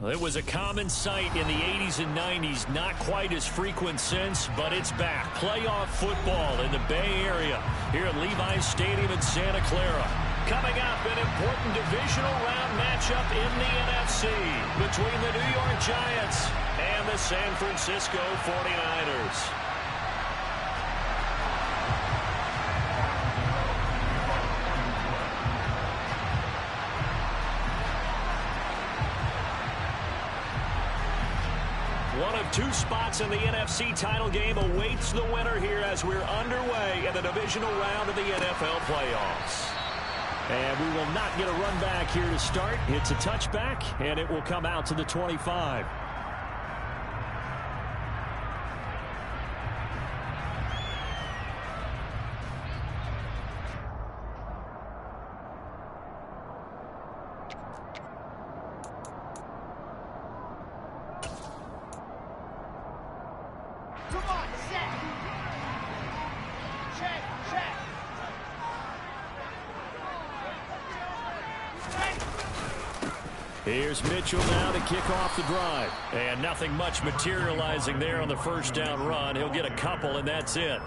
It was a common sight in the 80s and 90s, not quite as frequent since, but it's back. Playoff football in the Bay Area here at Levi's Stadium in Santa Clara. Coming up, an important divisional round matchup in the NFC between the New York Giants and the San Francisco 49ers. One of two spots in the NFC title game awaits the winner here as we're underway in the divisional round of the NFL playoffs. And we will not get a run back here to start. It's a touchback, and it will come out to the 25. Here's Mitchell now to kick off the drive. And nothing much materializing there on the first down run. He'll get a couple, and that's it.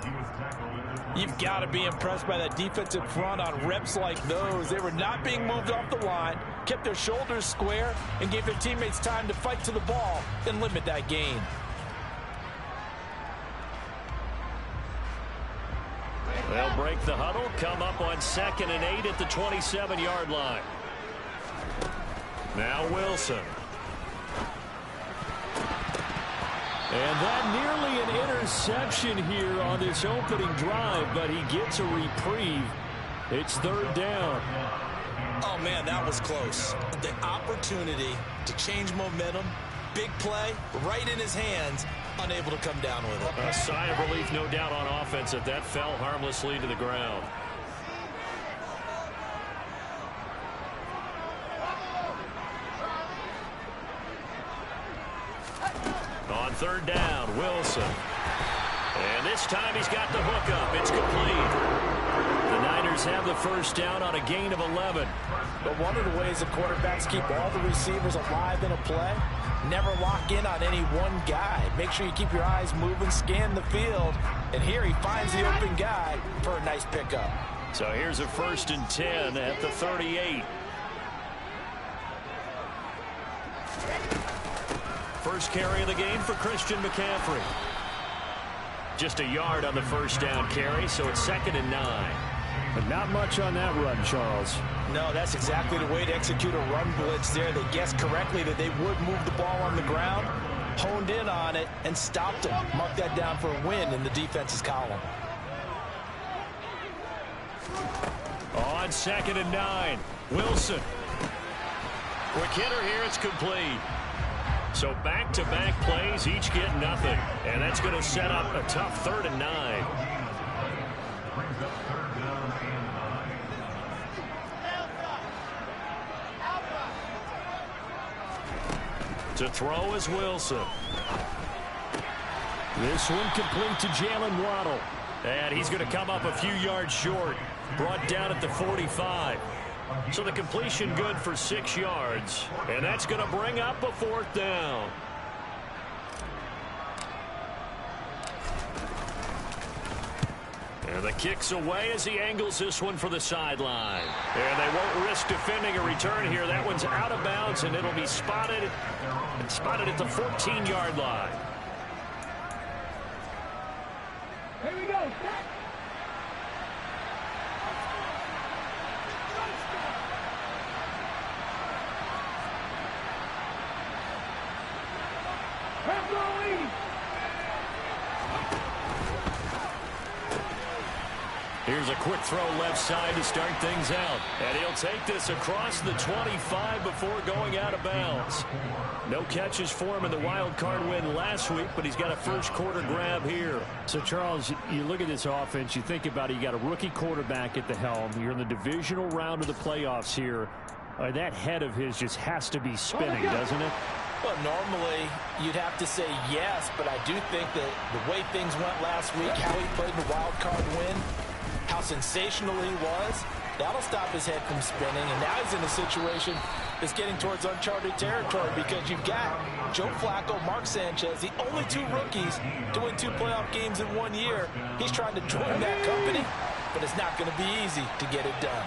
You've got to be impressed by that defensive front on reps like those. They were not being moved off the line, kept their shoulders square, and gave their teammates time to fight to the ball and limit that gain. They'll break the huddle, come up on 2nd and 8 at the 27-yard line. Now Wilson. And that nearly an interception here on this opening drive, but he gets a reprieve. It's 3rd down. Oh, man, that was close. The opportunity to change momentum, big play, right in his hands, unable to come down with it. A sigh of relief, no doubt, on offense that fell harmlessly to the ground. On 3rd down, Wilson. And this time he's got the hook up. It's complete. The Niners have the first down on a gain of 11. But one of the ways the quarterbacks keep all the receivers alive in a play, never lock in on any one guy. Make sure you keep your eyes moving, scan the field. And here he finds the open guy for a nice pickup. So here's a 1st and 10 at the 38. First carry of the game for Christian McCaffrey. Just a yard on the first down carry, so it's 2nd and 9. But not much on that run, Charles. No, that's exactly the way to execute a run blitz there. They guessed correctly that they would move the ball on the ground, honed in on it, and stopped him. Mark that down for a win in the defense's column. On 2nd and 9, Wilson. Quick hitter here, it's complete. So back-to-back plays, each get nothing. And that's going to set up a tough 3rd and 9. To throw is Wilson. This one complete to Jalen Waddle. And he's going to come up a few yards short. Brought down at the 45. So the completion good for 6 yards. And that's going to bring up a 4th down. And the kick's away as he angles this one for the sideline. And they won't risk defending a return here. That one's out of bounds, and it'll be spotted at the 14-yard line. Here we go. Here's a quick throw left side to start things out. And he'll take this across the 25 before going out of bounds. No catches for him in the wild card win last week, but he's got a first quarter grab here. So, Charles, you look at this offense, you think about it, you got a rookie quarterback at the helm. You're in the divisional round of the playoffs here. That head of his just has to be spinning, doesn't it? Well, normally you'd have to say yes, but I do think that the way things went last week, how he played the wild card win, how sensational he was, That'll stop his head from spinning, and now he's in a situation that's getting towards uncharted territory because you've got Joe Flacco, Mark Sanchez, the only two rookies to win 2 playoff games in 1 year. He's trying to join that company, but it's not going to be easy to get it done.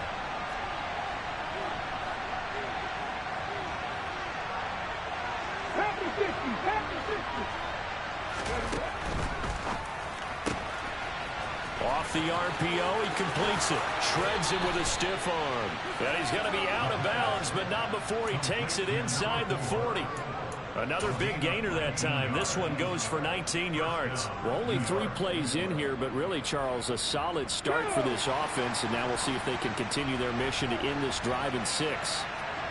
Off the RPO, he completes it. Shreds him with a stiff arm. And he's going to be out of bounds, but not before he takes it inside the 40. Another big gainer that time. This one goes for 19 yards. Well, only 3 plays in here, but really, Charles, a solid start for this offense. And now we'll see if they can continue their mission to end this drive in 6.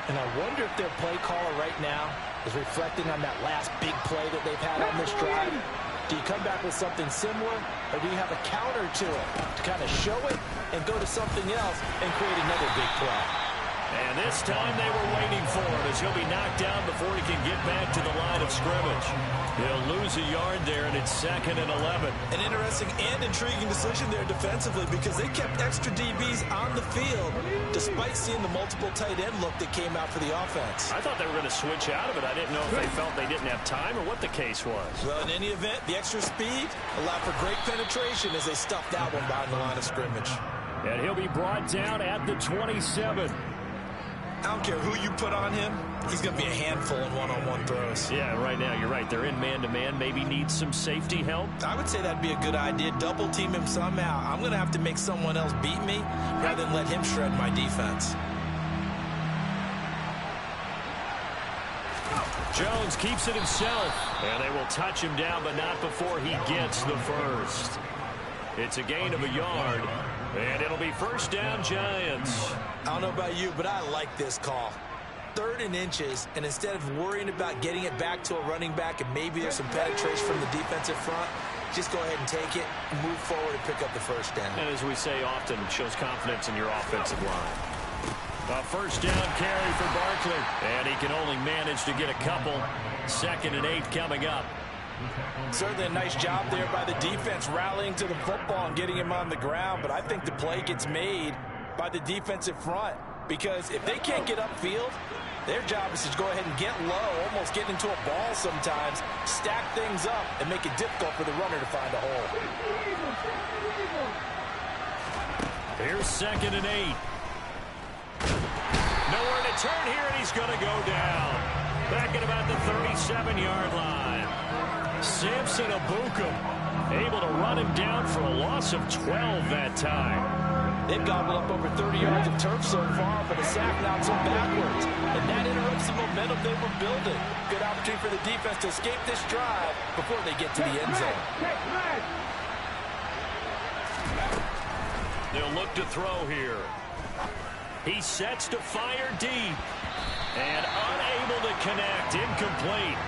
And I wonder if their play caller right now is reflecting on that last big play that they've had on this drive. Do you come back with something similar, or do you have a counter to it to kind of show it and go to something else and create another big play? And this time they were waiting for him as he'll be knocked down before he can get back to the line of scrimmage. He'll lose a yard there, and it's 2nd and 11. An interesting and intriguing decision there defensively because they kept extra DBs on the field despite seeing the multiple tight end look that came out for the offense. I thought they were going to switch out of it. I didn't know if they felt they didn't have time or what the case was. Well, in any event, the extra speed allowed for great penetration as they stuffed that one behind the line of scrimmage. And he'll be brought down at the 27. I don't care who you put on him, he's going to be a handful in one-on-one throws. Yeah, right now, you're right. They're in man-to-man. Maybe needs some safety help. I would say that'd be a good idea. Double team him somehow. I'm going to have to make someone else beat me rather than let him shred my defense. Jones keeps it himself. And they will touch him down, but not before he gets the first. It's a gain of a yard. And it'll be 1st down, Giants. I don't know about you, but I like this call. 3rd and inches, and instead of worrying about getting it back to a running back and maybe there's some penetration from the defensive front, just go ahead and take it, move forward, and pick up the 1st down. And as we say often, it shows confidence in your offensive line. A 1st down carry for Barkley. And he can only manage to get a couple. 2nd and 8 coming up. Certainly a nice job there by the defense rallying to the football and getting him on the ground, but I think the play gets made by the defensive front because if they can't get upfield, their job is to go ahead and get low, almost get into a ball sometimes, stack things up, and make it difficult for the runner to find a hole. Here's 2nd and 8. Nowhere to turn here, and he's going to go down. Back at about the 37-yard line. Samson Abukum able to run him down for a loss of 12 that time. They've gobbled up over 30 yards of turf so far, but a sack knocks them backwards. And that interrupts the momentum they were building. Good opportunity for the defense to escape this drive before they get to the end zone. They'll look to throw here. He sets to fire deep. And unable to connect. Incomplete.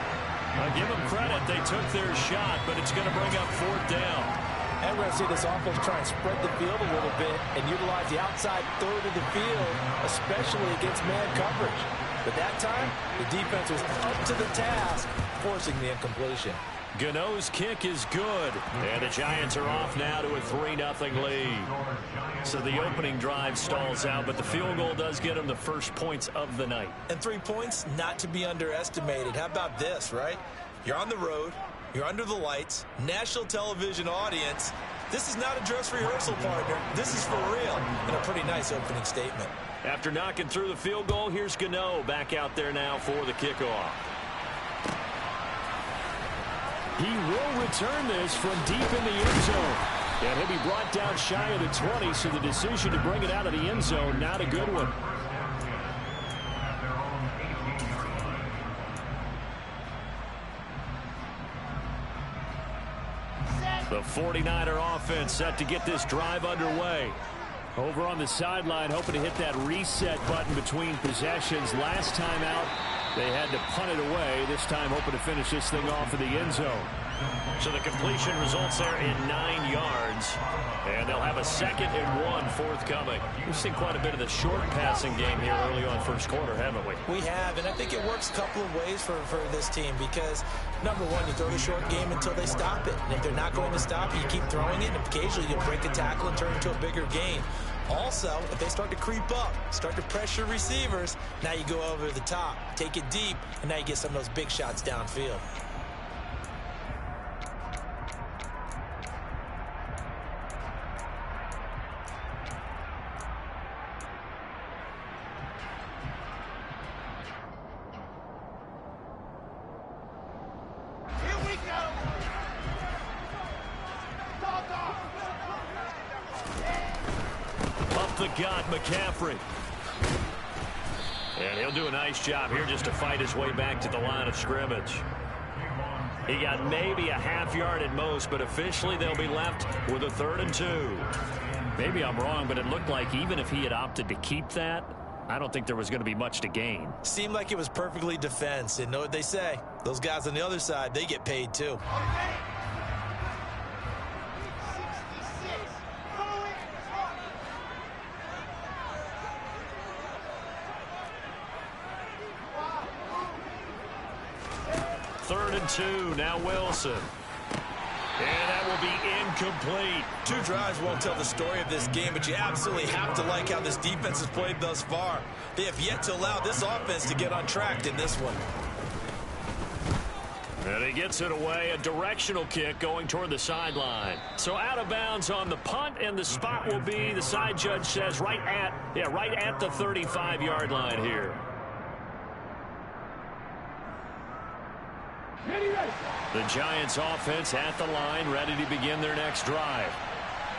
I'll give them credit. They took their shot, but it's going to bring up 4th down. And we're going to see this offense try and spread the field a little bit and utilize the outside 3rd of the field, especially against man coverage. But that time, the defense was up to the task, forcing the incompletion. Gano's kick is good. And the Giants are off now to a 3-0 lead. So the opening drive stalls out, but the field goal does get them the first points of the night. And 3 points, not to be underestimated. How about this, right? You're on the road. You're under the lights. National television audience. This is not a dress rehearsal, partner. This is for real. And a pretty nice opening statement. After knocking through the field goal, here's Gano back out there now for the kickoff. He will return this from deep in the end zone. And he'll be brought down shy of the 20, so the decision to bring it out of the end zone, not a good one. The 49er offense set to get this drive underway. Over on the sideline, hoping to hit that reset button between possessions. Last time out, they had to punt it away. This time hoping to finish this thing off in the end zone. So the completion results there in 9 yards. And they'll have a 2nd and 1 forthcoming. We've seen quite a bit of the short passing game here early on first quarter, haven't we? We have, and I think it works a couple of ways for this team because, number one, you throw the short game until they stop it. And if they're not going to stop it, you keep throwing it, and occasionally you'll break a tackle and turn it into a bigger gain. Also, if they start to creep up, start to pressure receivers, now you go over the top, take it deep, and now you get some of those big shots downfield. The gut, McCaffrey. And he'll do a nice job here just to fight his way back to the line of scrimmage. He got maybe a half yard at most, but officially they'll be left with a 3rd and 2. Maybe I'm wrong, but it looked like even if he had opted to keep that, I don't think there was going to be much to gain. Seemed like it was perfectly defense. And know what they say? Those guys on the other side, they get paid too. Third and 2, now Wilson. And that will be incomplete. 2 drives won't tell the story of this game, but you absolutely have to like how this defense has played thus far. They have yet to allow this offense to get on track in this one. And he gets it away, a directional kick going toward the sideline. So out of bounds on the punt, and the spot will be, the side judge says, right at the 35-yard line here. The Giants offense at the line, ready to begin their next drive.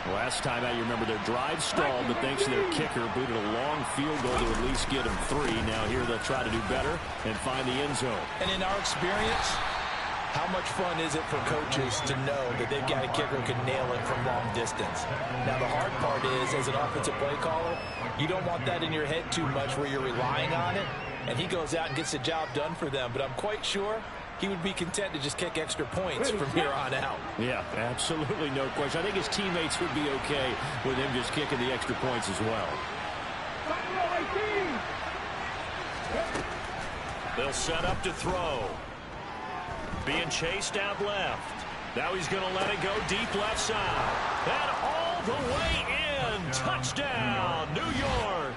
Last time out, you remember their drive stalled, but thanks to their kicker, booted a long field goal to at least get them 3. Now here they'll try to do better and find the end zone. And in our experience, how much fun is it for coaches to know that they've got a kicker who can nail it from long distance? Now, the hard part is, as an offensive play caller, you don't want that in your head too much where you're relying on it, and he goes out and gets the job done for them. But I'm quite sure he would be content to just kick extra points from here on out. Yeah, absolutely no question. I think his teammates would be okay with him just kicking the extra points as well. They'll set up to throw. Being chased out left. Now he's going to let it go deep left side. And all the way in. Touchdown, New York.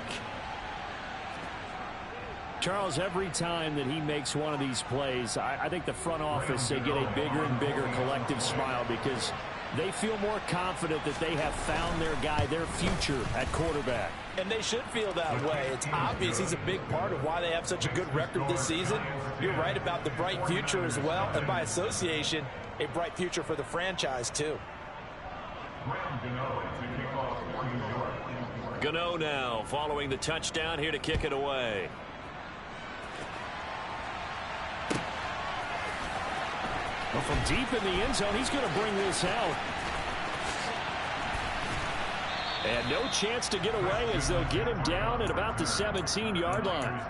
Charles, every time that he makes one of these plays, I think the front office, they get a bigger and bigger collective smile because they feel more confident that they have found their guy, their future at quarterback. And they should feel that way. It's obvious he's a big part of why they have such a good record this season. You're right about the bright future as well, and by association, a bright future for the franchise too. Gano now following the touchdown here to kick it away. Well, from deep in the end zone, he's going to bring this out. And no chance to get away as they'll get him down at about the 17-yard line.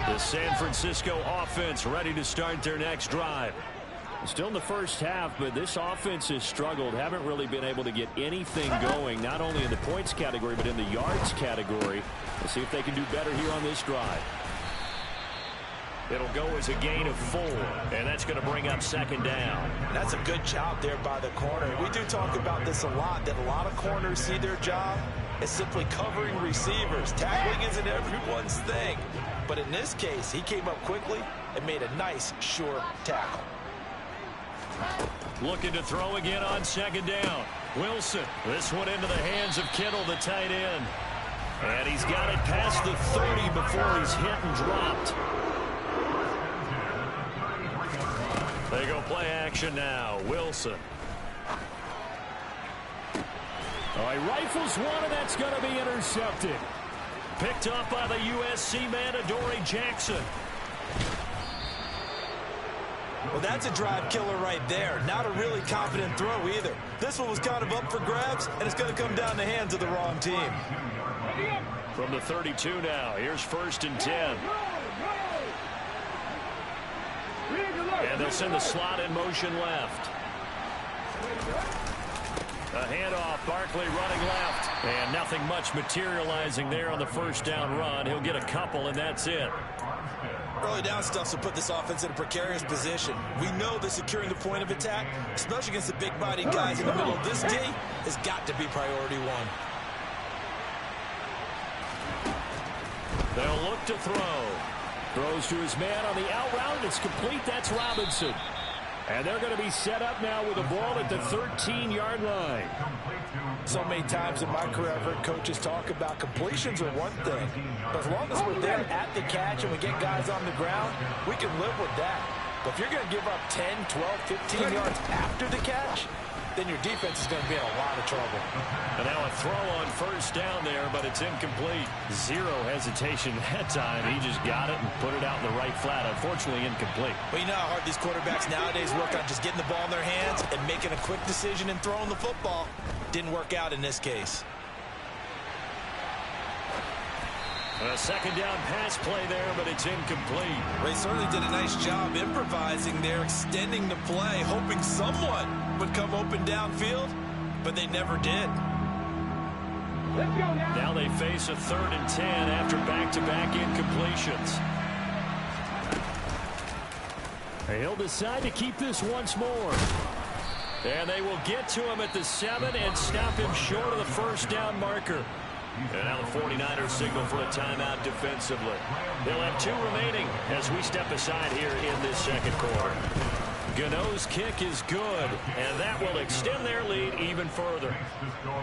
The San Francisco offense ready to start their next drive. Still in the first half, but this offense has struggled. Haven't really been able to get anything going, not only in the points category, but in the yards category. Let's see if they can do better here on this drive. It'll go as a gain of 4, and that's going to bring up 2nd down. That's a good job there by the corner. We do talk about this a lot, that a lot of corners see their job as simply covering receivers. Tackling isn't everyone's thing. But in this case, he came up quickly and made a nice, sure tackle. Looking to throw again on 2nd down. Wilson, this one into the hands of Kittle, the tight end. And he's got it past the 30 before he's hit and dropped. They go play action now. Wilson. All right, rifles one, and that's going to be intercepted. Picked up by the USC man, Adoree Jackson. Well, that's a drive killer right there. Not a really confident throw either. This one was kind of up for grabs, and it's going to come down the hands of the wrong team. From the 32 now, here's 1st and 10. And they'll send the slot in motion left. A handoff, Barkley running left. And nothing much materializing there on the 1st down run. He'll get a couple, and that's it. Early down stuff will put this offense in a precarious position. We know that securing the point of attack, especially against the big-bodied guys in the middle of this D, has got to be priority one. They'll look to throw. Throws to his man on the out route. It's complete. That's Robinson. And they're going to be set up now with the ball at the 13-yard line. So many times in my career, I've heard coaches talk about completions are one thing. But as long as we're there at the catch and we get guys on the ground, we can live with that. But if you're going to give up 10, 12, 15 yards after the catch, then your defense is going to be in a lot of trouble. And now a throw on first down there, but it's incomplete. Zero hesitation that time. He just got it and put it out in the right flat. Unfortunately, incomplete. Well, you know how hard these quarterbacks nowadays work on just getting the ball in their hands and making a quick decision and throwing the football. Didn't work out in this case. A second down pass play there, but it's incomplete. They certainly did a nice job improvising there, extending the play, hoping someone would come open downfield, but they never did. Let's go now. Now they face a 3rd and 10 after back-to-back incompletions. He'll decide to keep this once more. And they will get to him at the 7 and stop him short of the first down marker. And now the 49ers signal for a timeout defensively. They'll have 2 remaining as we step aside here in this second quarter. Gano's kick is good, and that will extend their lead even further.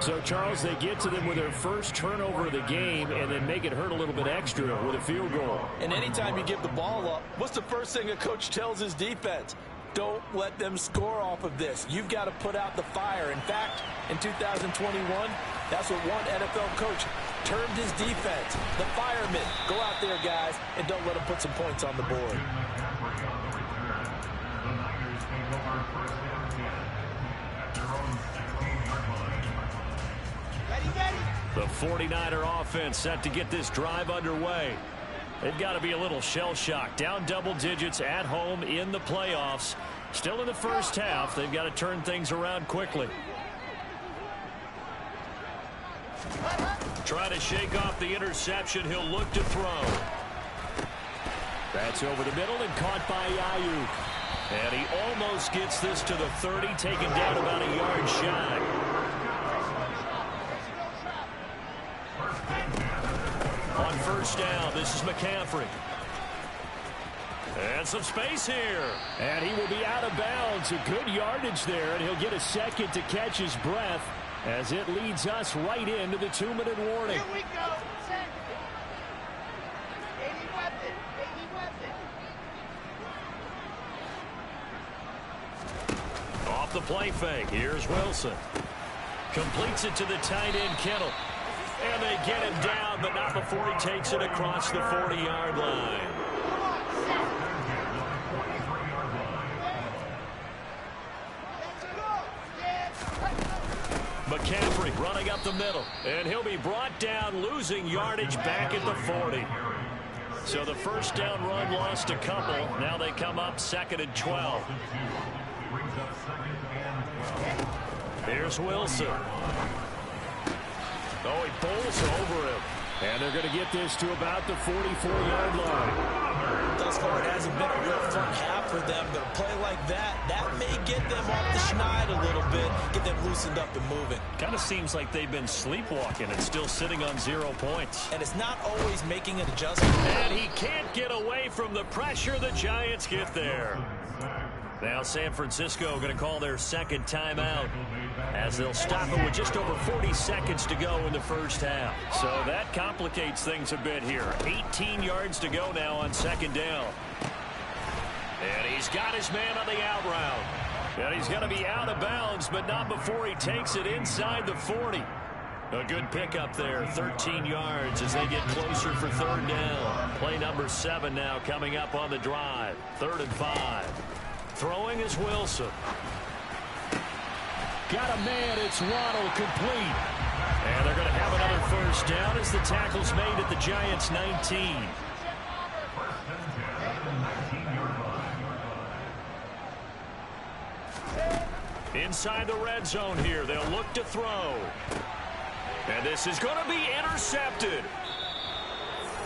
So, Charles, they get to them with their first turnover of the game and then make it hurt a little bit extra with a field goal. And anytime you give the ball up, what's the first thing a coach tells his defense? Don't let them score off of this. You've got to put out the fire. In fact, in 2021, that's what one NFL coach termed his defense. The firemen. Go out there, guys, and don't let them put some points on the board. The 49er offense set to get this drive underway. They've got to be a little shell-shocked. Down double digits at home in the playoffs. Still in the first half. They've got to turn things around quickly. Trying to shake off the interception. He'll look to throw. That's over the middle and caught by Aiyuk. And he almost gets this to the 30, taken down about a yard shy. On first down, this is McCaffrey. And some space here. And he will be out of bounds. A good yardage there, and he'll get a second to catch his breath as it leads us right into the 2-minute warning. Here we go. Set. 80 weapon. 80 weapon. Off the play fake. Here's Wilson. Completes it to the tight end, Kittle. And they get him down, but not before he takes it across the 40-yard line. McCaffrey running up the middle, and he'll be brought down, losing yardage back at the 40. So the first down run lost a couple. Now they come up 2nd and 12. Here's Wilson. Oh, he bowls over him. And they're going to get this to about the 44-yard line. Thus far, it hasn't been a real front half for them, but a play like that may get them off the schneid a little bit, get them loosened up and moving. Kind of seems like they've been sleepwalking and still sitting on 0 points. And it's not always making an adjustment. And he can't get away from the pressure. The Giants get there. Now San Francisco going to call their second timeout as they'll stop it with just over 40 seconds to go in the first half. So that complicates things a bit here. 18 yards to go now on second down. And he's got his man on the out route. And he's going to be out of bounds, but not before he takes it inside the 40. A good pickup there, 13 yards as they get closer for third down. Play number 7 now coming up on the drive. 3rd and 5. Throwing is Wilson. Got a man, it's Waddle, complete. And they're going to have another first down as the tackle's made at the Giants' 19. Inside the red zone here, they'll look to throw. And this is going to be intercepted.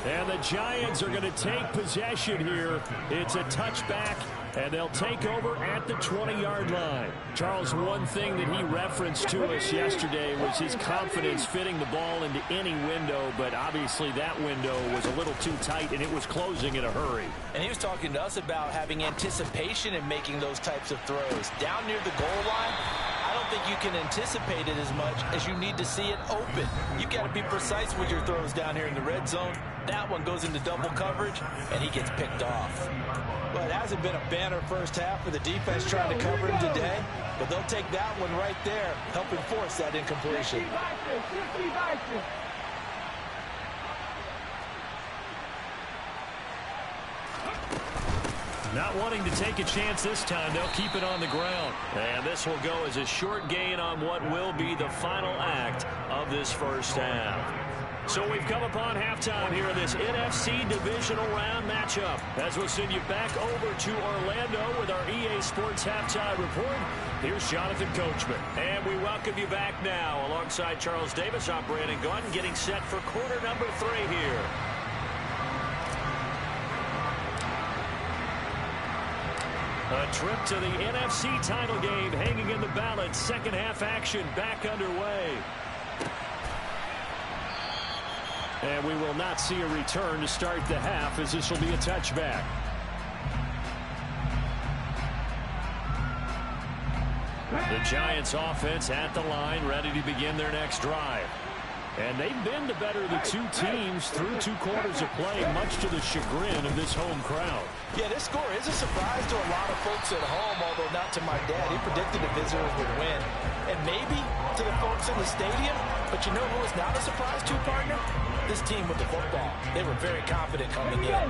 And the Giants are going to take possession here. It's a touchback, and they'll take over at the 20-yard line. Charles, one thing that he referenced to us yesterday was his confidence fitting the ball into any window, but obviously that window was a little too tight, and it was closing in a hurry. And he was talking to us about having anticipation in making those types of throws. Down near the goal line, I don't think you can anticipate it as much as you need to see it open. You've got to be precise with your throws down here in the red zone. That one goes into double coverage, and he gets picked off. Well, it hasn't been a banner first half for the defense trying to cover him today, but they'll take that one right there, helping force that incompletion. Not wanting to take a chance this time, they'll keep it on the ground. And this will go as a short gain on what will be the final act of this first half. So we've come upon halftime here in this NFC Divisional Round matchup. As we'll send you back over to Orlando with our EA Sports Halftime Report, here's Jonathan Coachman. And we welcome you back now alongside Charles Davis. I'm Brandon Gunn, getting set for quarter number 3 here. A trip to the NFC title game hanging in the balance. Second half action back underway. And we will not see a return to start the half, as this will be a touchback. The Giants offense at the line, ready to begin their next drive. And they've been the better of the two teams through 2 quarters of play, much to the chagrin of this home crowd. Yeah, this score is a surprise to a lot of folks at home, although not to my dad. He predicted the visitors would win. And maybe to the folks in the stadium. But you know who is not a surprise to, partner? This team with the football. They were very confident coming in.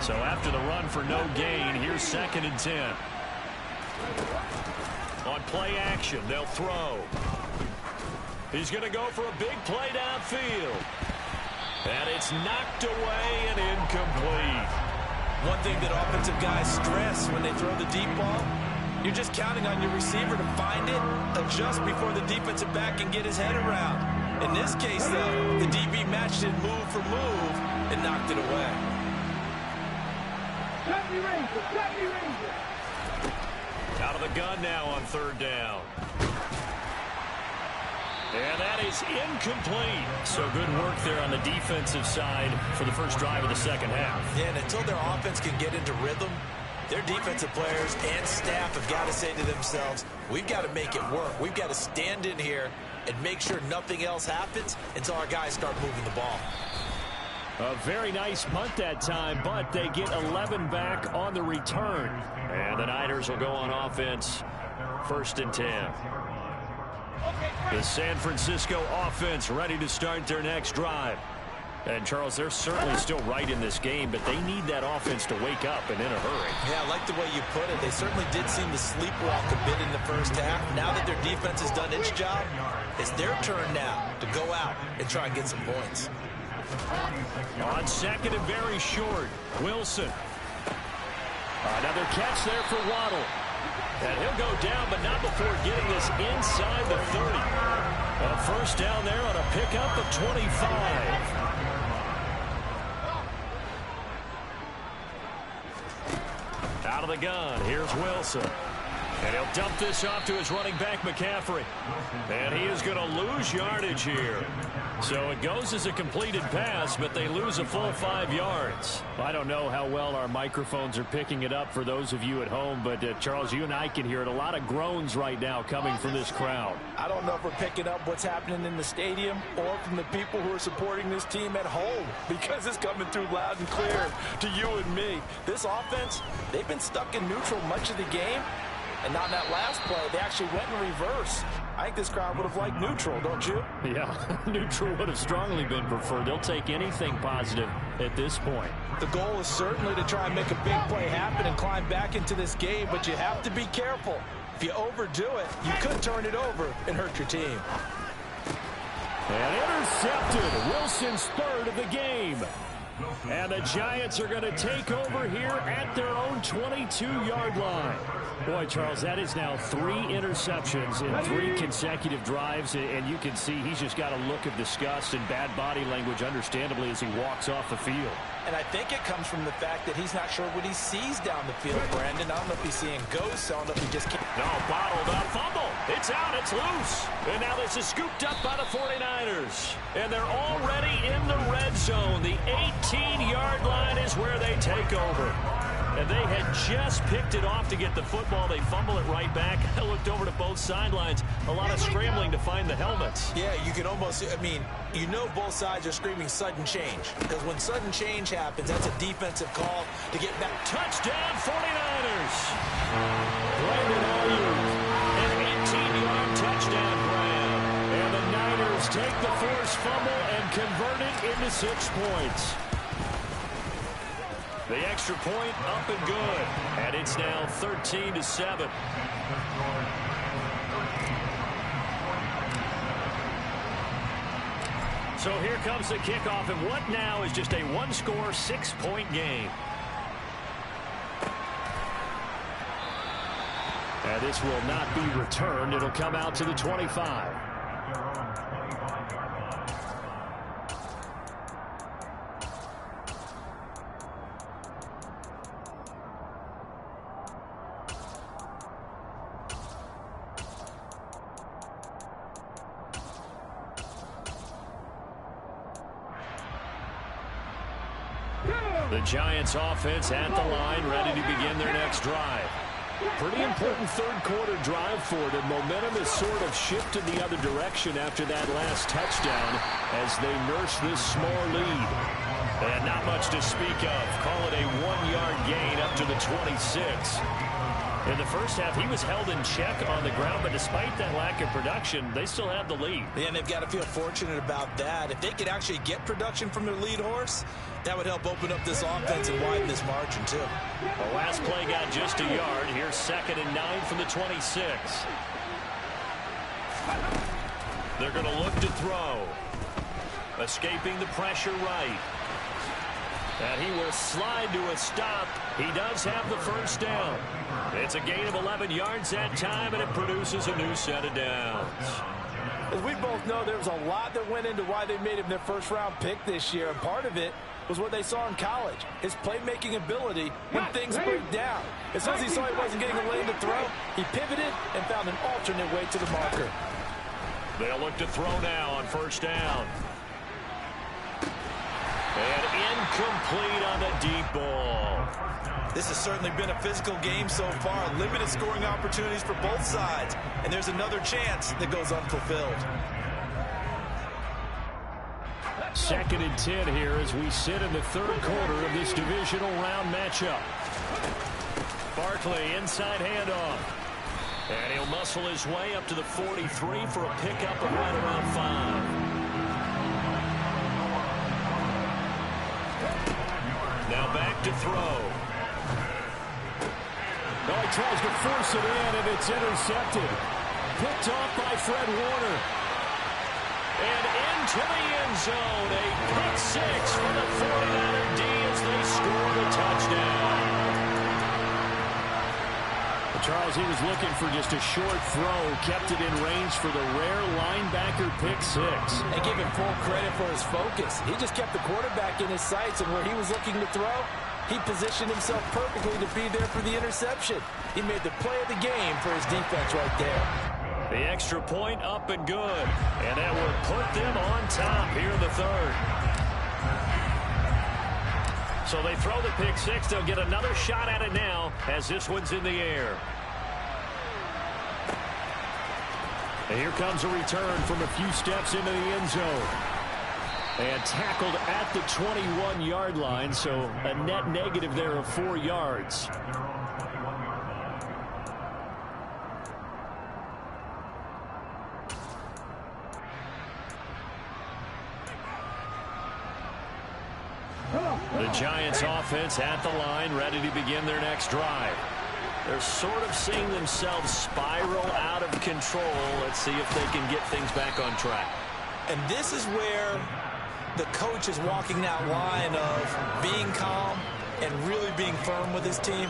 So after the run for no gain, here's 2nd and 10. On play action, they'll throw. He's going to go for a big play downfield. And it's knocked away and incomplete. One thing that offensive guys stress when they throw the deep ball, you're just counting on your receiver to find it, adjust before the defensive back can get his head around. In this case, though, the DB matched it move for move and knocked it away. Out of the gun now on 3rd down. And that is incomplete. So good work there on the defensive side for the first drive of the second half. Yeah, and until their offense can get into rhythm, their defensive players and staff have got to say to themselves, we've got to make it work. We've got to stand in here and make sure nothing else happens until our guys start moving the ball. A very nice punt that time, but they get 11 back on the return. And the Niners will go on offense, 1st and 10. The San Francisco offense ready to start their next drive. And, Charles, they're certainly still right in this game, but they need that offense to wake up and in a hurry. Yeah, I like the way you put it. They certainly did seem to sleepwalk a bit in the first half. Now that their defense has done its job, it's their turn now to go out and try and get some points. On 2nd and very short, Wilson. Another catch there for Waddle. And he'll go down, but not before getting this inside the 30. A first down there on a pickup of 25. Out of the gun, here's Wilson. And he'll dump this off to his running back, McCaffrey. And he is going to lose yardage here. So it goes as a completed pass, but they lose a full 5 yards. I don't know how well our microphones are picking it up for those of you at home, but Charles, you and I can hear it. A lot of groans right now coming from this crowd. I don't know if we're picking up what's happening in the stadium or from the people who are supporting this team at home, because it's coming through loud and clear to you and me. This offense, they've been stuck in neutral much of the game. And on that last play, they actually went in reverse. I think this crowd would have liked neutral, don't you? Yeah, neutral would have strongly been preferred. They'll take anything positive at this point. The goal is certainly to try and make a big play happen and climb back into this game, but you have to be careful. If you overdo it, you could turn it over and hurt your team. And intercepted. Wilson's 3rd of the game. And the Giants are going to take over here at their own 22-yard line. Boy, Charles, that is now 3 interceptions in 3 consecutive drives, and you can see he's just got a look of disgust and bad body language, understandably, as he walks off the field. And I think it comes from the fact that he's not sure what he sees down the field, Brandon. I don't know if he's seeing ghosts. I don't know if he just can't. No, bottled up fumble. It's out. It's loose. And now this is scooped up by the 49ers. And they're already in the red zone. The 18-yard line is where they take over. And they had just picked it off to get the football. They fumble it right back. I looked over to both sidelines. A lot of scrambling to find the helmets. Yeah, you can almost, I mean, you know both sides are screaming sudden change. Because when sudden change happens, that's a defensive call to get back. Touchdown, 49ers. Brandon Aiyuk, an 18-yard touchdown grab. And the Niners take the forced fumble and convert it into 6 points. The extra point up and good. And it's now 13-7. So here comes the kickoff, and what now is just a 1-score, 6-point game. And this will not be returned. It'll come out to the 25. The Giants offense at the line, ready to begin their next drive. Pretty important third-quarter drive for them. Momentum has sort of shifted the other direction after that last touchdown as they nurse this small lead. And not much to speak of. Call it a 1-yard gain up to the 26. In the first half, he was held in check on the ground, but despite that lack of production, they still have the lead. Yeah, and they've got to feel fortunate about that. If they could actually get production from their lead horse, that would help open up this offense and widen this margin, too. The last play got just a yard. Here's 2nd and 9 from the 26. They're going to look to throw. Escaping the pressure right. And he will slide to a stop. He does have the first down. It's a gain of 11 yards that time, and it produces a new set of downs. As we both know, there was a lot that went into why they made him their first-round pick this year, and part of it was what they saw in college, his playmaking ability when things break down. As soon as he saw he wasn't getting a lane to throw, he pivoted and found an alternate way to the marker. They'll look to throw now on first down. And incomplete on the deep ball. This has certainly been a physical game so far. Limited scoring opportunities for both sides. And there's another chance that goes unfulfilled. 2nd and 10 here as we sit in the third quarter of this divisional round matchup. Barkley inside handoff. And he'll muscle his way up to the 43 for a pickup of right around 5. Now back to throw. Oh, he tries to force it in, and it's intercepted. Picked off by Fred Warner. And into the end zone. A pick 6 for the 49er D as they score the touchdown. Charles, he was looking for just a short throw, kept it in range for the rare linebacker pick 6. And give him full credit for his focus. He just kept the quarterback in his sights, and where he was looking to throw, he positioned himself perfectly to be there for the interception. He made the play of the game for his defense right there. The extra point up and good. And that will put them on top here in the third. So they throw the pick 6. They'll get another shot at it now as this one's in the air. And here comes a return from a few steps into the end zone. And tackled at the 21-yard line, so a net negative there of 4 yards. The Giants offense at the line, ready to begin their next drive. They're sort of seeing themselves spiral out of control. Let's see if they can get things back on track. And this is where the coach is walking that line of being calm and really being firm with his team.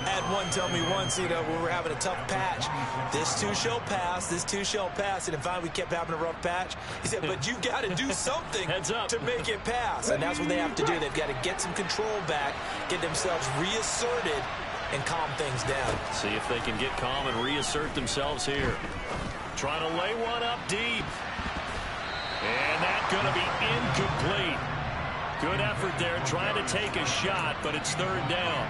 I had one tell me once, when we're having a tough patch, this too shall pass, this too shall pass. And finally we kept having a rough patch. He said, but you got to do something to make it pass. And that's what they have to do. They've got to get some control back, get themselves reasserted, and calm things down. See if they can get calm and reassert themselves here. Trying to lay one up deep. And that's going to be incomplete. Good effort there, trying to take a shot, but it's third down.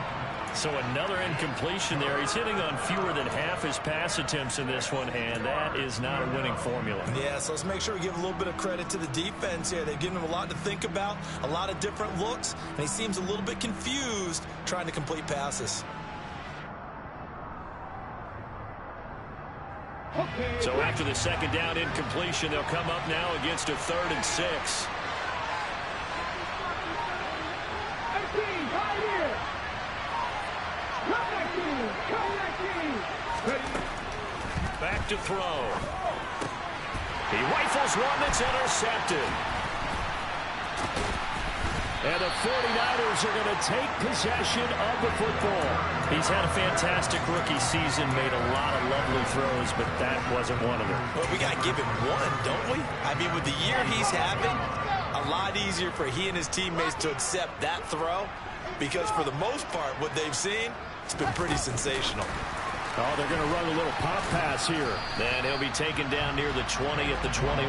So another incompletion there. He's hitting on fewer than half his pass attempts in this one, and that is not a winning formula. Yeah, so let's make sure we give a little bit of credit to the defense here. They've given him a lot to think about, a lot of different looks, and he seems a little bit confused trying to complete passes. So after the second down incompletion, they'll come up now against a 3rd and 6. Back to throw. He rifles one that's intercepted. And the 49ers are going to take possession of the football. He's had a fantastic rookie season, made a lot of lovely throws, but that wasn't one of them. Well, we got to give him one, don't we? I mean, with the year he's having, a lot easier for he and his teammates to accept that throw, because for the most part, what they've seen, it's been pretty sensational. Oh, they're going to run a little pop pass here. Then he'll be taken down near the 20 at the 21.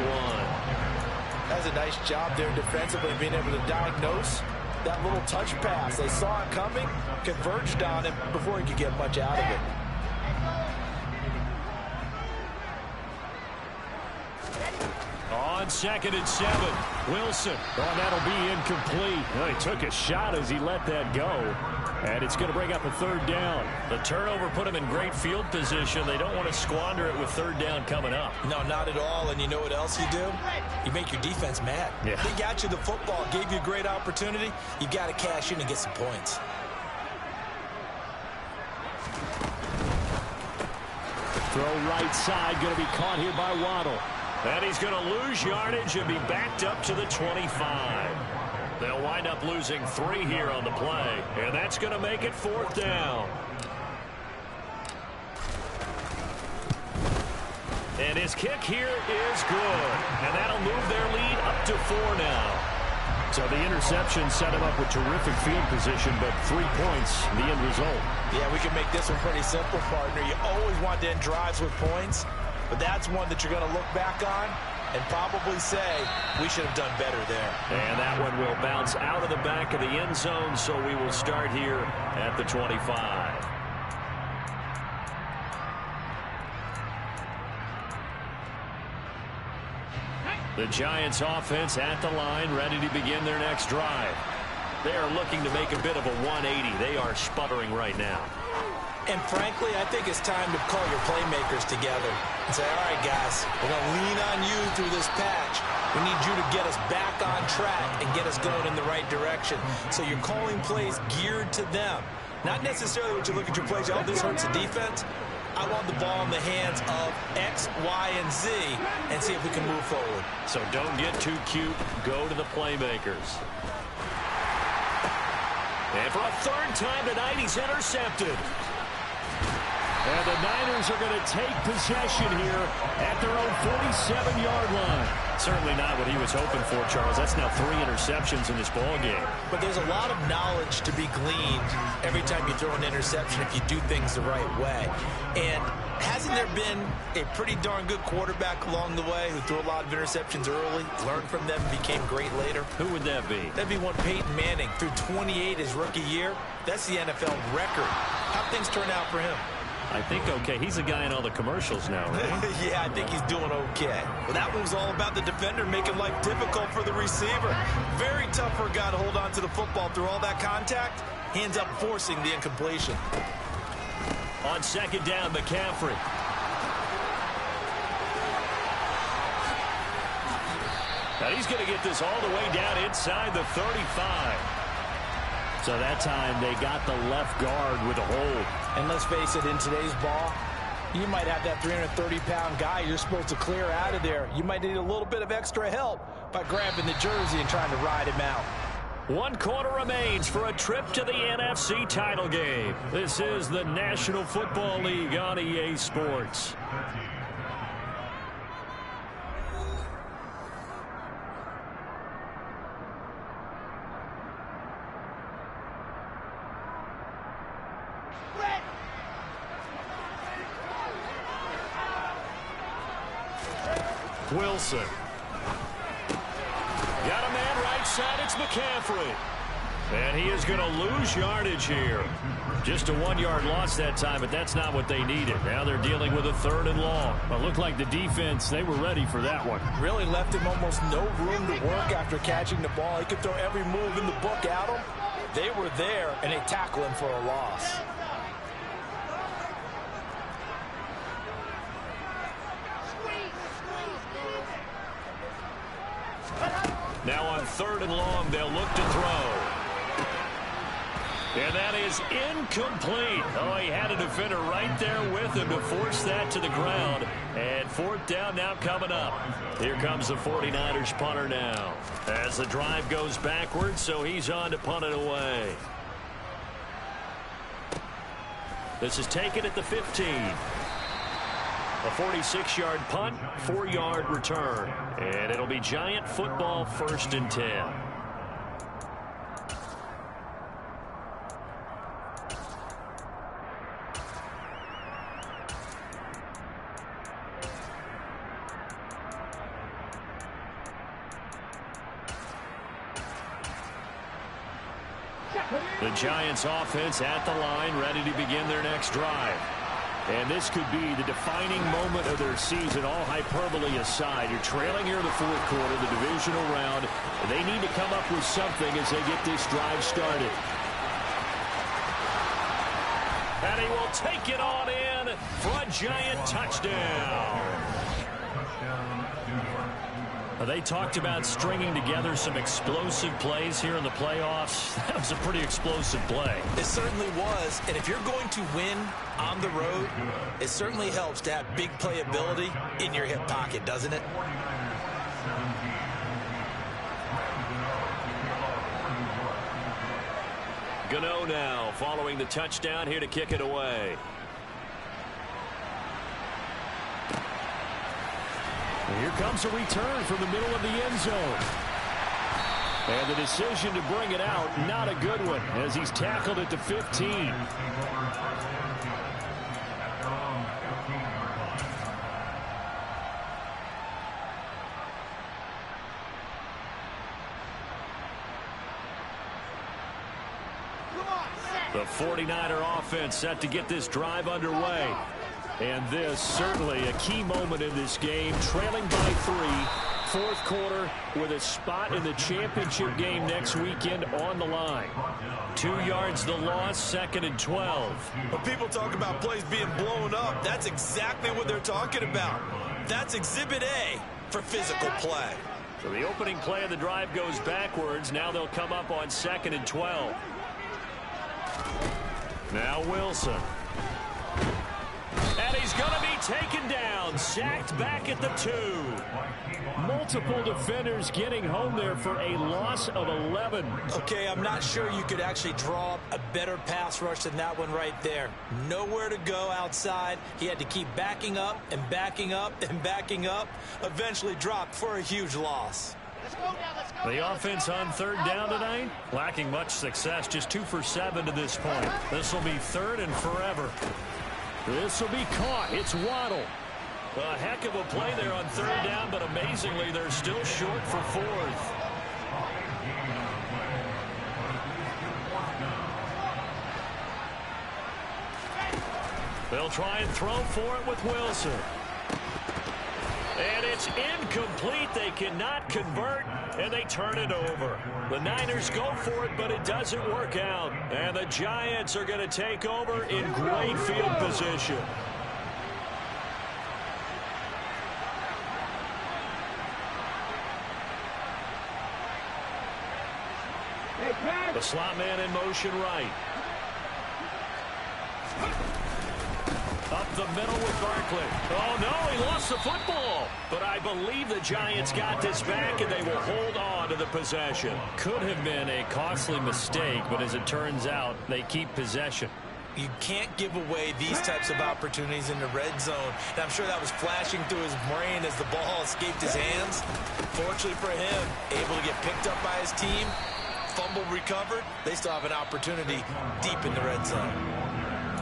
That's a nice job there defensively, being able to diagnose that little touch pass. They saw it coming, converged on him before he could get much out of it. On 2nd and 7, Wilson. Oh, that'll be incomplete. Well, he took a shot as he let that go. And it's going to bring up a 3rd down. The turnover put him in great field position. They don't want to squander it with 3rd down coming up. No, not at all. And you know what else you do? You make your defense mad. Yeah. They got you the football, gave you a great opportunity. You got to cash in and get some points. Throw right side, going to be caught here by Waddle. And he's going to lose yardage and be backed up to the 25. They'll wind up losing 3 here on the play, and that's going to make it 4th down. And his kick here is good, and that'll move their lead up to 4 now. So the interception set him up with terrific field position, but 3 points, the end result. Yeah, we can make this one pretty simple, partner. You always want to end drives with points, but that's one that you're going to look back on and probably say, we should have done better there. And that one will bounce out of the back of the end zone, so we will start here at the 25. The Giants offense at the line, ready to begin their next drive. They are looking to make a bit of a 180. They are sputtering right now. And frankly, I think it's time to call your playmakers together and say, all right, guys, we're going to lean on you through this patch. We need you to get us back on track and get us going in the right direction. So you're calling plays geared to them. Not necessarily what you look at your plays, oh, this hurts the defense. I want the ball in the hands of X, Y, and Z and see if we can move forward. So don't get too cute. Go to the playmakers. And for a 3rd time tonight, he's intercepted. And the Niners are going to take possession here at their own 47-yard line. Certainly not what he was hoping for, Charles. That's now 3 interceptions in this ball game. But there's a lot of knowledge to be gleaned every time you throw an interception if you do things the right way. And hasn't there been a pretty darn good quarterback along the way who threw a lot of interceptions early, learned from them, became great later? Who would that be? That'd be one Peyton Manning. Threw 28 his rookie year. That's the NFL record. How'd things turn out for him? I think okay. He's a guy in all the commercials now, right? Yeah, I think he's doing okay. Well, that one was all about the defender making life difficult for the receiver. Very tough for a guy to hold on to the football through all that contact. He ends up forcing the incompletion. On 2nd down, McCaffrey. Now he's going to get this all the way down inside the 35. So that time they got the left guard with a hold. And let's face it, in today's ball, you might have that 330-pound guy you're supposed to clear out of there. You might need a little bit of extra help by grabbing the jersey and trying to ride him out. 1 quarter remains for a trip to the NFC title game. This is the National Football League on EA Sports. Wilson. Got a man right side. It's McCaffrey. And he is going to lose yardage here. Just a 1-yard loss that time, but that's not what they needed. Now they're dealing with a 3rd and long. It looked like the defense, they were ready for that one. Really left him almost no room to work after catching the ball. He could throw every move in the book at him. They were there, and they tackle him for a loss. Now on 3rd and long, they'll look to throw. And that is incomplete. Oh, he had a defender right there with him to force that to the ground. And 4th down now coming up. Here comes the 49ers punter now. As the drive goes backwards, so he's on to punt it away. This is taken at the 15. A 46-yard punt, 4-yard return. And it'll be Giant football 1st and 10. The Giants offense at the line, ready to begin their next drive. And this could be the defining moment of their season, all hyperbole aside. You're trailing here in the 4th quarter, the divisional round. They need to come up with something as they get this drive started. And he will take it on in for a Giant touchdown. They talked about stringing together some explosive plays here in the playoffs. That was a pretty explosive play. It certainly was. And if you're going to win on the road, it certainly helps to have big playability in your hip pocket, doesn't it? Gano now following the touchdown here to kick it away. Here comes a return from the middle of the end zone. And the decision to bring it out, not a good one, as he's tackled at the 15. The 49er offense set to get this drive underway. And this certainly a key moment in this game, trailing by 3, 4th quarter with a spot in the championship game next weekend on the line. 2 yards the loss, 2nd and 12. When people talk about plays being blown up, that's exactly what they're talking about. That's Exhibit A for physical play. So the opening play of the drive goes backwards. Now they'll come up on 2nd and 12. Now Wilson. And he's going to be taken down, sacked back at the 2. Multiple defenders getting home there for a loss of 11. Okay, I'm not sure you could actually draw up a better pass rush than that one right there. Nowhere to go outside. He had to keep backing up and backing up and backing up. Eventually dropped for a huge loss. The offense on 3rd down tonight, lacking much success, just 2 for 7 to this point. This will be 3rd and forever. This will be caught. It's Waddle. A heck of a play there on 3rd down, but amazingly, they're still short for 4th. They'll try and throw for it with Wilson. And it's incomplete. They cannot convert, and they turn it over. The Niners go for it, but it doesn't work out. And the Giants are going to take over in great field position. The slot man in motion right. Up the middle with Barkley. Oh, no, he lost the football. But I believe the Giants got this back, and they will hold on to the possession. Could have been a costly mistake, but as it turns out, they keep possession. You can't give away these types of opportunities in the red zone. And I'm sure that was flashing through his brain as the ball escaped his hands. Fortunately for him, able to get picked up by his team, fumble recovered. They still have an opportunity deep in the red zone.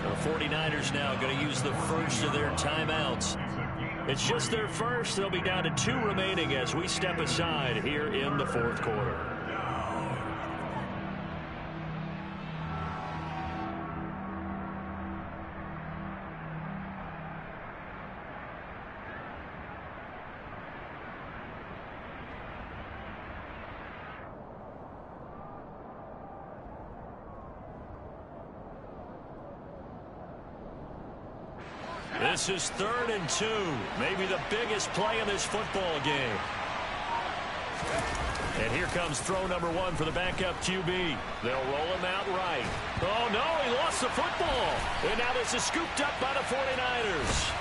The 49ers now going to use the first of their timeouts. It's just their first. They'll be down to 2 remaining as we step aside here in the fourth quarter. This is 3rd and 2. Maybe the biggest play in this football game. And here comes throw number 1 for the backup QB. They'll roll him out right. Oh, no, he lost the football. And now this is scooped up by the 49ers.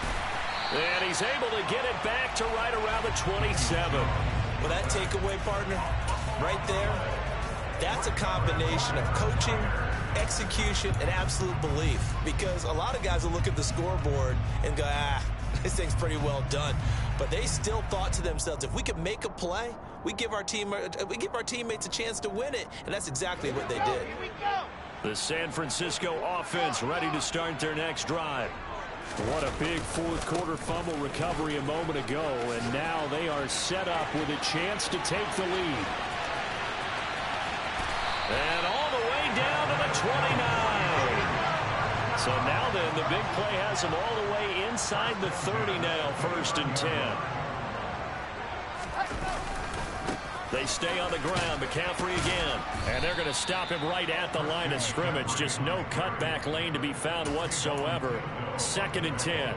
And he's able to get it back to right around the 27. Well, that takeaway, partner, right there, that's a combination of coaching, execution, and absolute belief. Because a lot of guys will look at the scoreboard and go, this thing's pretty well done. But they still thought to themselves, if we could make a play, we give our teammates a chance to win it. And that's exactly what they did. The San Francisco offense ready to start their next drive. What a big fourth quarter fumble recovery a moment ago. And now they are set up with a chance to take the lead. And all the way down to the 29. So now then, the big play has them all the way inside the 30 now, 1st and 10. They stay on the ground. McCaffrey again. And they're going to stop him right at the line of scrimmage. Just no cutback lane to be found whatsoever. 2nd and 10.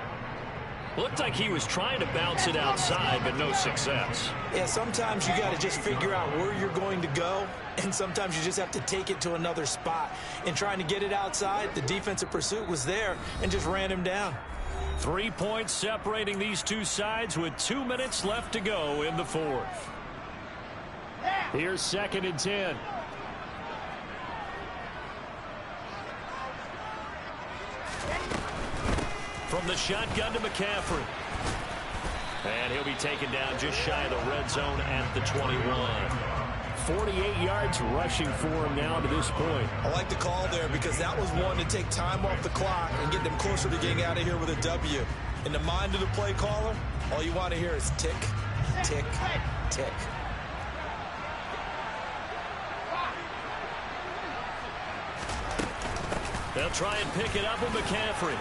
Looked like he was trying to bounce it outside, but no success. Yeah, sometimes you got to just figure out where you're going to go, and sometimes you just have to take it to another spot. And trying to get it outside, the defensive pursuit was there and just ran him down. 3 points separating these two sides with 2 minutes left to go in the fourth. Here's 2nd and 10. From the shotgun to McCaffrey. And he'll be taken down just shy of the red zone at the 21. 48 yards rushing for him now to this point. I like the call there because that was one to take time off the clock and get them closer to getting out of here with a W. In the mind of the play caller, all you want to hear is tick, tick, tick. They'll try and pick it up with McCaffrey.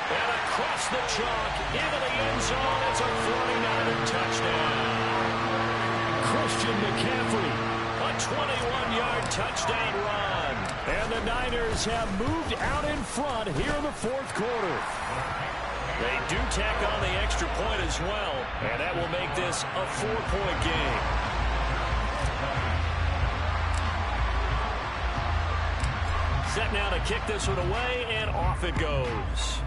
And across the chalk, into the end zone. It's a 49er touchdown. Christian McCaffrey. A 21-yard touchdown run. And the Niners have moved out in front here in the fourth quarter. They do tack on the extra point as well. And that will make this a 4-point game. Set now to kick this one away, and off it goes.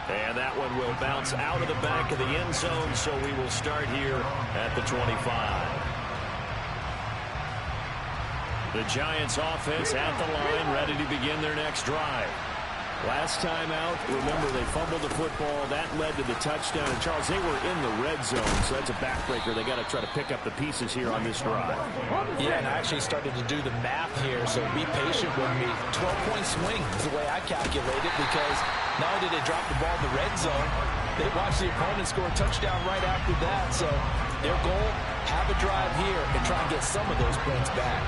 And that one will bounce out of the back of the end zone, so we will start here at the 25. The Giants offense at the line, ready to begin their next drive. Last time out, remember, they fumbled the football. That led to the touchdown. And, Charles, they were in the red zone, so that's a backbreaker. They got to try to pick up the pieces here on this drive. Yeah, and I actually started to do the math here, so be patient with me. 12-point swing is the way I calculate it, because not only did they drop the ball in the red zone, they watched the opponent score a touchdown right after that. So their goal, have a drive here and try and get some of those points back.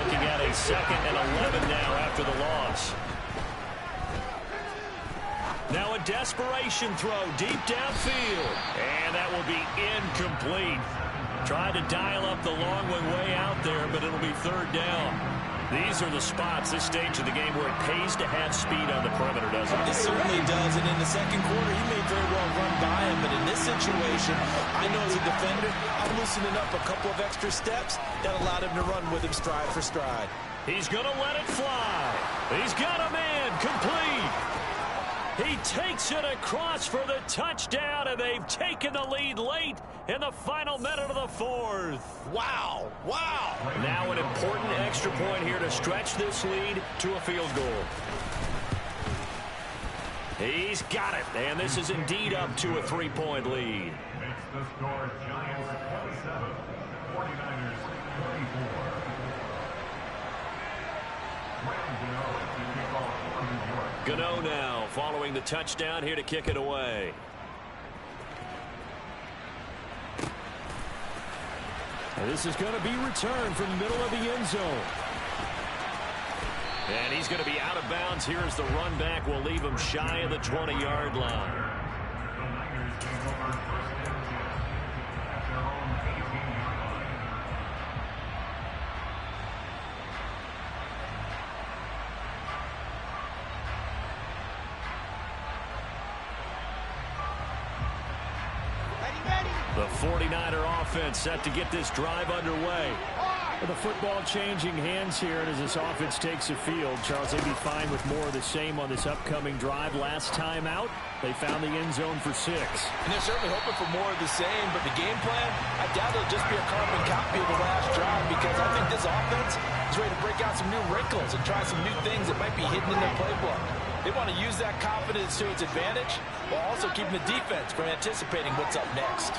Looking at a 2nd and 11 now after the loss. Now a desperation throw deep downfield. And that will be incomplete. Tried to dial up the long one way out there, but it'll be 3rd down. These are the spots, this stage of the game, where it pays to have speed on the perimeter, doesn't it? It certainly does, and in the second quarter, he may very well run by him, but in this situation, I know as a defender, I'm loosening up a couple of extra steps that allowed him to run with him stride for stride. He's going to let it fly. He's got a man complete. He takes it across for the touchdown, and they've taken the lead late in the final minute of the fourth. Wow. Wow. Now an important extra point here to stretch this lead to a field goal. He's got it, and this is indeed up to a 3-point lead. Makes the score Giants 27, 49ers 34. Gano now following the touchdown here to kick it away. And this is going to be returned from the middle of the end zone. And he's going to be out of bounds here as the run back will leave him shy of the 20-yard line. The 49er offense set to get this drive underway. The football changing hands here, and as this offense takes the field, Charles, they'd be fine with more of the same on this upcoming drive. Last time out, they found the end zone for 6. And they're certainly hoping for more of the same, but the game plan, I doubt it'll just be a carbon copy of the last drive, because I think this offense is ready to break out some new wrinkles and try some new things that might be hidden in their playbook. They want to use that confidence to its advantage while also keeping the defense from anticipating what's up next.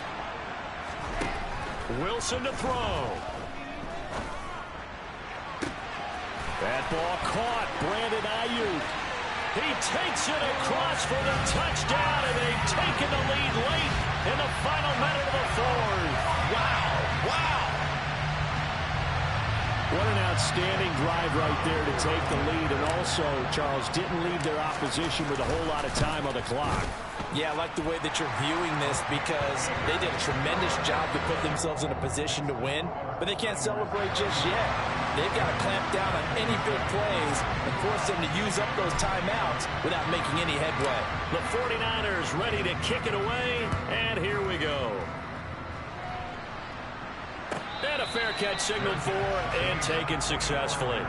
Wilson to throw. That ball caught. Brandon Aiyuk. He takes it across for the touchdown, and they've taken the lead late in the final minute of the fourth. Wow. Wow. What an outstanding drive right there to take the lead, and also, Charles, didn't leave their opposition with a whole lot of time on the clock. Yeah, I like the way that you're viewing this, because they did a tremendous job to put themselves in a position to win, but they can't celebrate just yet. They've got to clamp down on any big plays and force them to use up those timeouts without making any headway. The 49ers ready to kick it away, and here we go. And a fair catch signaled for and taken successfully.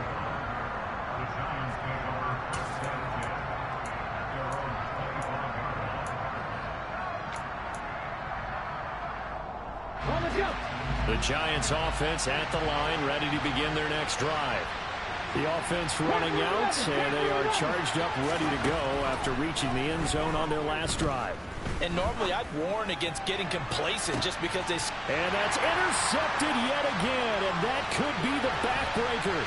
The Giants offense at the line, ready to begin their next drive. The offense running out, and they are charged up, ready to go after reaching the end zone on their last drive. And normally I'd warn against getting complacent just because they... And that's intercepted yet again, and that could be the backbreaker.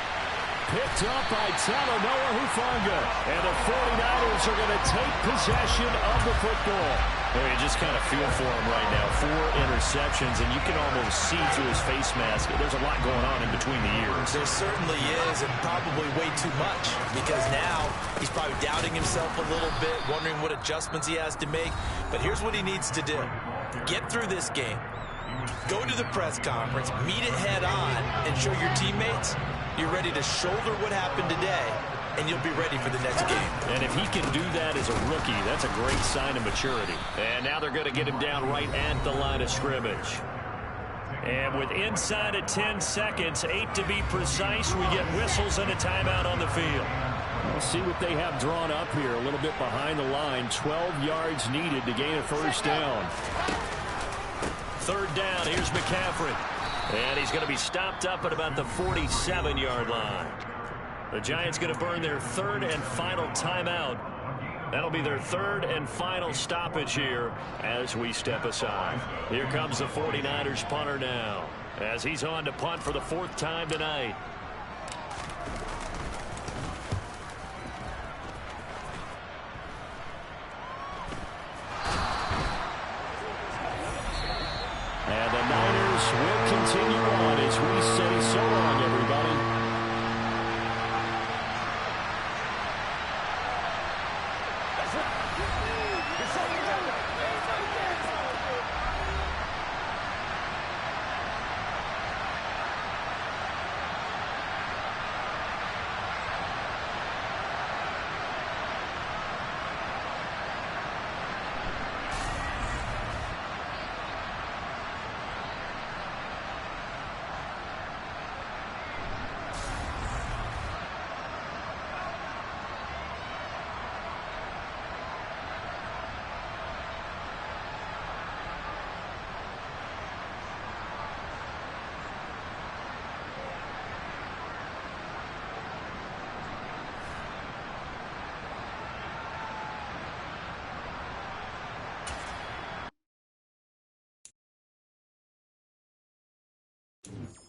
Picked up by Talanoa Hufanga. And the 49ers are going to take possession of the football. Well, you just kind of feel for him right now. 4 interceptions, and you can almost see through his face mask. There's a lot going on in between the ears. There certainly is, and probably way too much, because now he's probably doubting himself a little bit, wondering what adjustments he has to make. But here's what he needs to do. Get through this game. Go to the press conference, meet it head on, and show your teammates you're ready to shoulder what happened today, and you'll be ready for the next game. And if he can do that as a rookie, that's a great sign of maturity. And now they're going to get him down right at the line of scrimmage. And with inside of 10 seconds, 8 to be precise, we get whistles and a timeout on the field. We'll see what they have drawn up here. A little bit behind the line. 12 yards needed to gain a first down. 3rd down. Here's McCaffrey. And he's going to be stopped up at about the 47-yard line. The Giants going to burn their 3rd and final timeout. That'll be their 3rd and final stoppage here as we step aside. Here comes the 49ers punter now as he's on to punt for the 4th time tonight. And the Niners will continue on as we say so long, everybody. Giants.